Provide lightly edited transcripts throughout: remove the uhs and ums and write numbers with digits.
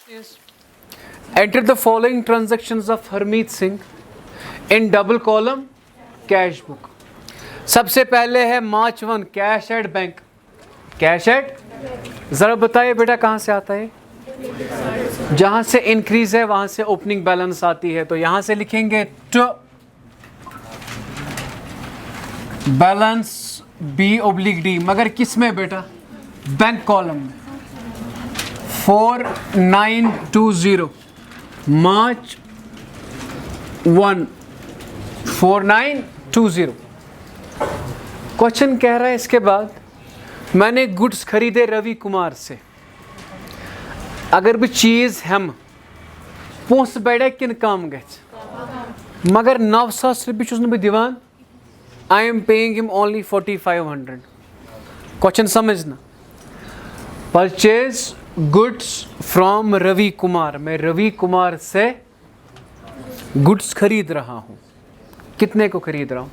is enter the following transactions of Harmeet Singh in double column cash book. सबसे पहले है मार्च 1 cash at bank. Cash at ज़रा बताइए बेटा कहाँ से आता है? जहाँ से इंक्रीज है वहाँ से ओपनिंग बैलेंस आती है. तो यहाँ से लिखेंगे to balance B oblique D, मगर किस में बेटा? बैंक कॉलम में. 4920 मार्च 1 4920. क्वेश्चन कह रहा है इसके बाद मैंने गुड्स खरीदे रवि कुमार से. अगर भी चीज़ हम पोस बड़े किन काम गए मगर 9,000 रुपये चुस बह दिवान. I am paying him only 4,500. Question समझना. Purchase goods from Ravi Kumar. मैं रवि कुमार से गुड्स खरीद रहा हूँ. कितने को खरीद रहा हूँ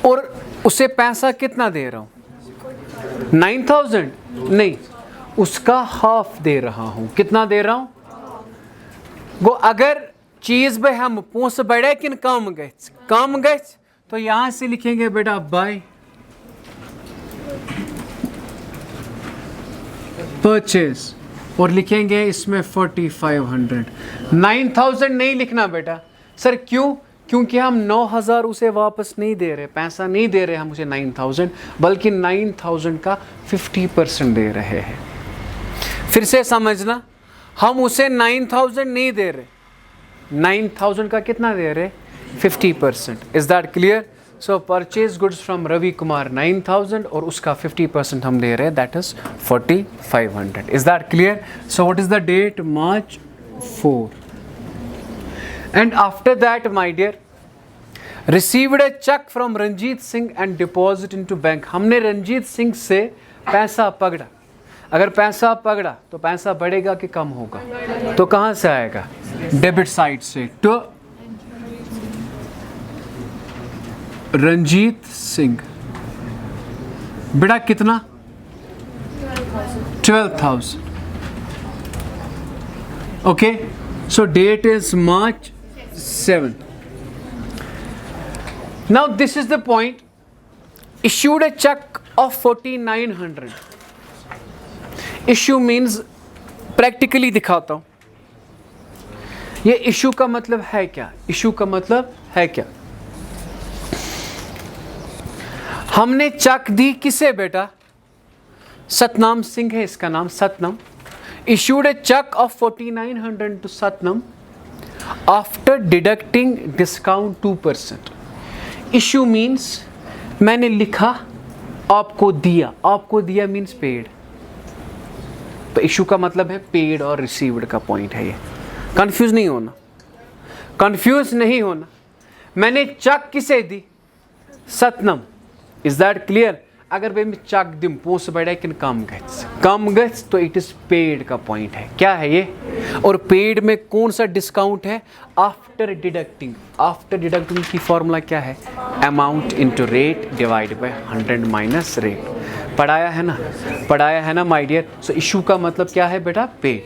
और उसे पैसा कितना दे रहा हूँ? 9,000 नहीं, उसका हाफ दे रहा हूँ. कितना दे रहा हूँ? गो अगर चीज़ पे हम पोस बड़े किन कम गए तो यहाँ से लिखेंगे बेटा बाय परचेज और लिखेंगे इसमें 4,500. 9,000 नहीं लिखना बेटा. सर क्यों? क्योंकि हम 9,000 उसे वापस नहीं दे रहे, पैसा नहीं दे रहे हम उसे 9,000, बल्कि 9,000 का 50% दे रहे हैं. फिर से समझना, हम उसे 9,000 नहीं दे रहे, 9,000 का कितना दे रहे? 50%. Is that clear? So purchase goods from Ravi Kumar 9,000 और उसका 50% हम दे रहे हैं, that is 4,500. Is that clear? So what is the date? March 4. And after that, my dear, received a check from Ranjit Singh and deposit into bank. हमने रंजीत सिंह से पैसा पकड़ा. अगर पैसा पकड़ा तो पैसा बढ़ेगा कि कम होगा? तो कहाँ से आएगा? डेबिट साइड से. तो रंजीत सिंह बेटा कितना? 12,000. Okay, so date is March 7. Now this is the point. Issued a check of 4,900. Issue means practically दिखाता हूँ. ये इशू का मतलब है क्या? इशू का मतलब है क्या? हमने चेक दी किसे बेटा? सतनाम सिंह है इसका नाम, Satnam. Issued a check of 4,900 to Satnam after deducting discount 2%. Issue means मैंने लिखा, आपको दिया. आपको दिया means paid. तो issue का मतलब है paid और received का पॉइंट है ये. कंफ्यूज नहीं होना, कंफ्यूज नहीं होना. मैंने चेक किसे दी? सतनम. Is that clear? अगर भाई मैं चेक दिम पोस बड़ा किन कम गए तो इट इज पेड का पॉइंट है. क्या है ये? और पेड में कौन सा डिस्काउंट है? After deducting. आफ्टर डिडक्टिंग की फॉर्मूला क्या है? Amount into rate divide bye 100 minus rate. पढ़ाया है ना? पढ़ाया है ना माय डियर? सो इशू का मतलब क्या है बेटा? पेड.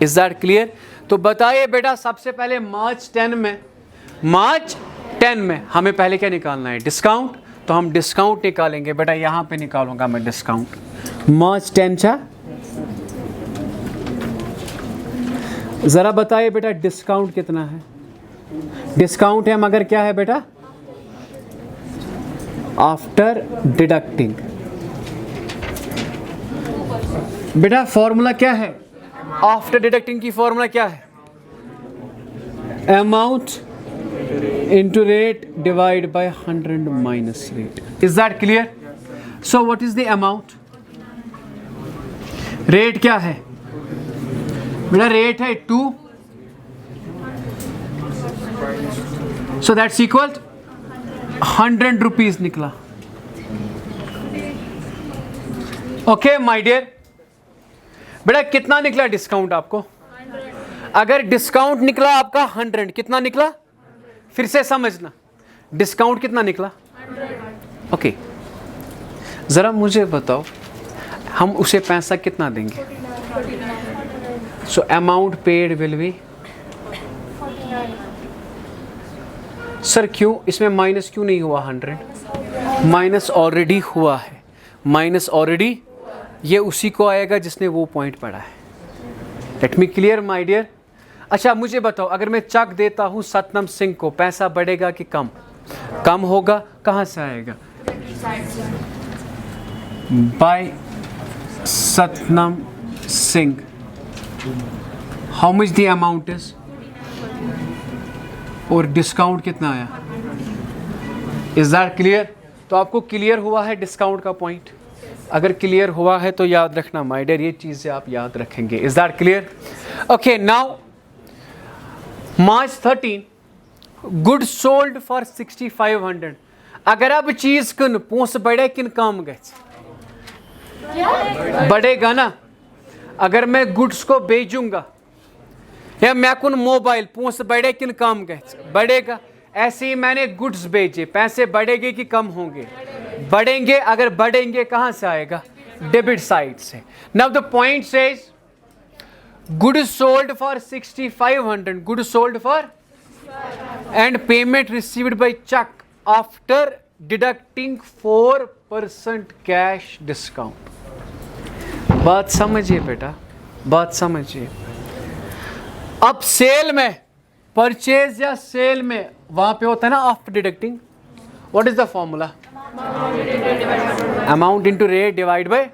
Is that clear? तो बताइए बेटा, सबसे पहले मार्च 10 में हमें पहले क्या निकालना है? डिस्काउंट. तो हम डिस्काउंट निकालेंगे बेटा. यहाँ पे निकालूंगा मैं डिस्काउंट. मार्च 10 चा जरा बताइए बेटा डिस्काउंट कितना है? डिस्काउंट है मगर क्या है बेटा? After deducting. बेटा फॉर्मूला क्या है? आफ्टर डिडक्टिंग की फॉर्मूला क्या है? Amount into rate divide by 100 minus rate. Is that clear? So what is the amount? Rate क्या है बेटा? rate है 2. So that's equal to 100 rupees निकला. Okay my dear. बेटा कितना निकला डिस्काउंट आपको? अगर डिस्काउंट निकला आपका 100, कितना निकला? फिर से समझना, डिस्काउंट कितना निकला? ओके. ज़रा मुझे बताओ, हम उसे पैसा कितना देंगे? So amount paid will be, sir क्यों इसमें माइनस क्यों नहीं हुआ 100? माइनस ऑलरेडी हुआ है, माइनस ऑलरेडी, ये उसी को आएगा जिसने वो पॉइंट पढ़ा है. Let me clear my dear. अच्छा मुझे बताओ, अगर मैं चेक देता हूँ सतनाम सिंह को, पैसा बढ़ेगा कि कम? कम होगा. कहाँ से आएगा? By Satnam Singh. How much the amount is, और डिस्काउंट कितना आया? Is that clear? तो आपको क्लियर हुआ है डिस्काउंट का पॉइंट? अगर क्लियर हुआ है तो याद रखना माय डियर, ये चीज़ें आप याद रखेंगे. Is that clear? Okay, now March 13 good sold for 6500. अगर अब चीज कन पोस बढ़े किन कम गए? बढ़ेगा ना. अगर मैं गुड्स को बेचूंगा या मैं कुन मोबाइल, पोस बढ़े किन कम गए? बढ़ेगा. ऐसे ही मैंने गुड्स बेचे, पैसे बढ़ेंगे कि कम होंगे? बढ़ेंगे. अगर बढ़ेंगे कहां से आएगा? डेबिट साइड से. Now the point says goods sold for 6500, goods sold for, and payment received by check after deducting 4% cash discount. बात समझिए बेटा, बात समझिए. अब सेल में, परचेज या सेल में वहां पे होता है ना after deducting. What is the formula? Amount into rate divide bye,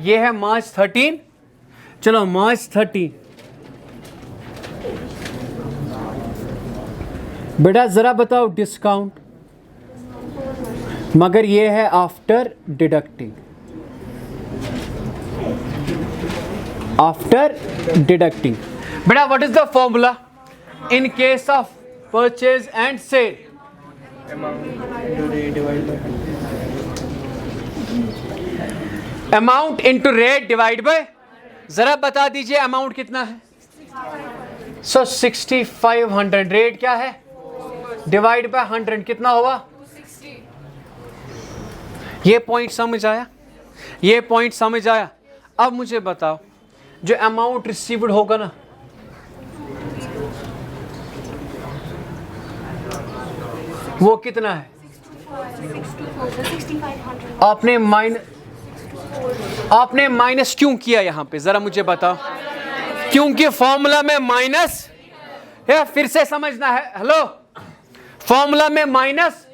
ये है मार्च 13. चलो मार्च 30 बेटा जरा बताओ डिस्काउंट, मगर ये है आफ्टर डिडक्टिंग, आफ्टर डिडक्टिंग. बेटा what is the formula in case of purchase and sale? Amount into rate divide by, जरा बता दीजिए अमाउंट कितना है? सो 6500, रेट क्या है? डिवाइड बाय 100 कितना हुआ? 60. ये पॉइंट समझ आया? ये पॉइंट समझ आया? अब मुझे बताओ जो अमाउंट रिसीव्ड होगा ना, वो कितना है? आपने माइनस क्यों किया यहां पे, जरा मुझे बताओ. क्योंकि फॉर्मूला में माइनस है. फिर से समझना है. हेलो, फॉर्मूला में माइनस,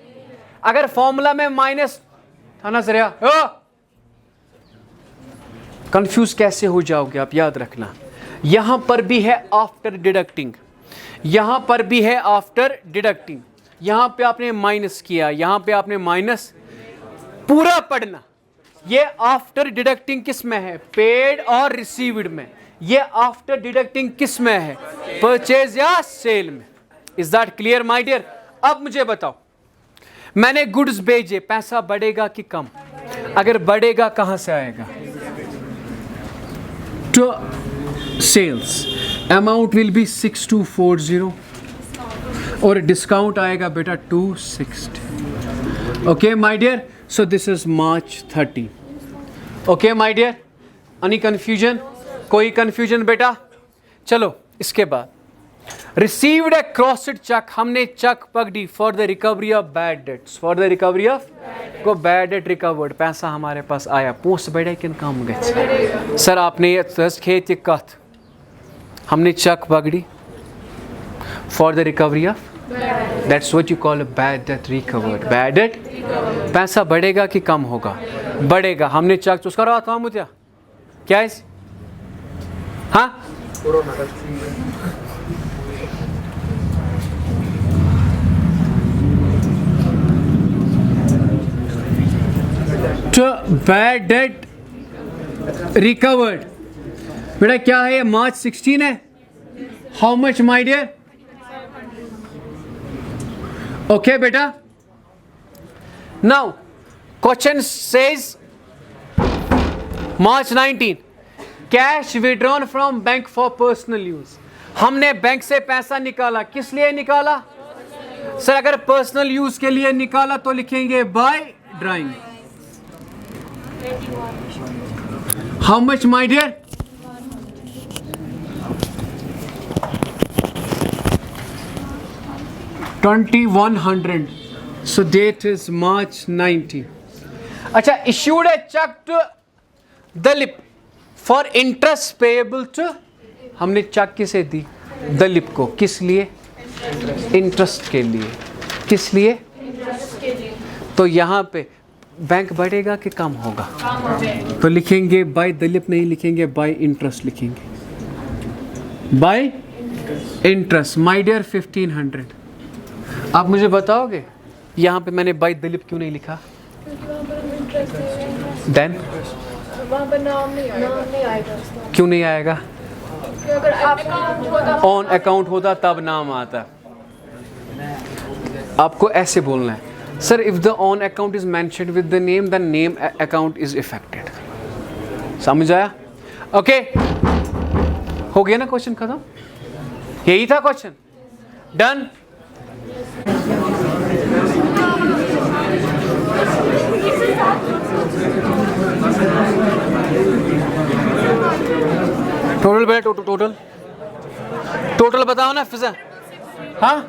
अगर फॉर्मूला में माइनस था ना सर, कंफ्यूज कैसे हो जाओगे आप? याद रखना, यहां पर भी है आफ्टर डिडक्टिंग, यहां पर भी है आफ्टर डिडक्टिंग. यहां पे आपने माइनस किया, यहां पे आपने माइनस. पूरा पढ़ना. ये आफ्टर डिडक्टिंग किस में है? पेड और रिसीव्ड में. ये आफ्टर डिडक्टिंग किस में है? परचेज या सेल में. Is that clear my dear? अब मुझे बताओ, मैंने गुड्स भेजे, पैसा बढ़ेगा कि कम? अगर बढ़ेगा कहां से आएगा? To sales. Amount will be 6240 और डिस्काउंट आएगा बेटा 260. Okay my dear, so this is March 30. Okay my dear, any confusion? कोई confusion बेटा? चलो इसके बाद received a crossed check, हमने चेक पकड़ी for the recovery of bad debts, for the recovery of को bad debt recovered. पैसा हमारे पास आया, पोस्ट बढ़े किन काम गए? सर आपने ये तस खेत ये कथ, हमने चेक पकड़ी for the recovery of, that's what you call a bad debt recovered. bad debt, पैसा बढ़ेगा कि कम होगा? बढ़ेगा. हमने चेक तो उसका रहा था मुझे क्या है? हाँ तो बैड डेट रिकवर्ड बेटा क्या है? ये मार्च 16 है. How much my dear? Okay बेटा. Now question says March 19 cash withdrawn from bank for personal use. हमने बैंक से पैसा निकाला, किस लिए निकाला? सर अगर पर्सनल यूज के लिए निकाला तो लिखेंगे by drawing. How much my dear? 2100. So date is March 19. अच्छा, issued a check to Dalip for interest payable to, हमने चेक किसे दी? दलीप को. किस लिए? इंटरेस्ट के लिए. किस लिए? तो यहाँ पे बैंक बढ़ेगा कि कम होगा? तो लिखेंगे बाय दलीप, नहीं लिखेंगे बाय इंटरेस्ट, लिखेंगे बाय इंटरेस्ट. My dear 1500. आप मुझे बताओगे यहाँ पे मैंने बाय दलीप क्यों नहीं लिखा? देन वहाँ पर नाम नहीं आएगा. क्यों नहीं आएगा? अगर आप ऑन अकाउंट होता तब नाम आता. आपको ऐसे बोलना है, sir if the on account is mentioned with the name, the name account is affected. समझ आया? ओके, हो गया ना क्वेश्चन खत्म? यही था क्वेश्चन. डन. टोटल बेटा, टोटल बताओ ना फिजा. हाँ,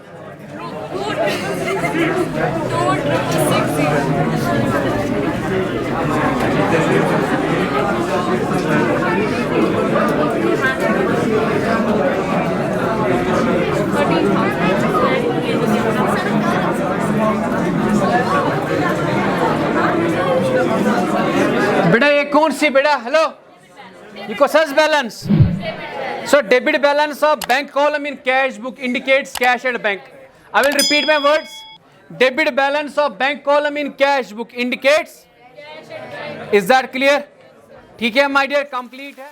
बेटा ये कौन सी बेटा? हेलो, ये को सच balance. So debit balance of bank column in cash book indicates cash at bank. I will repeat my words. Debit balance of bank column in cash book indicates. Is that clear? ठीक है my dear, complete है.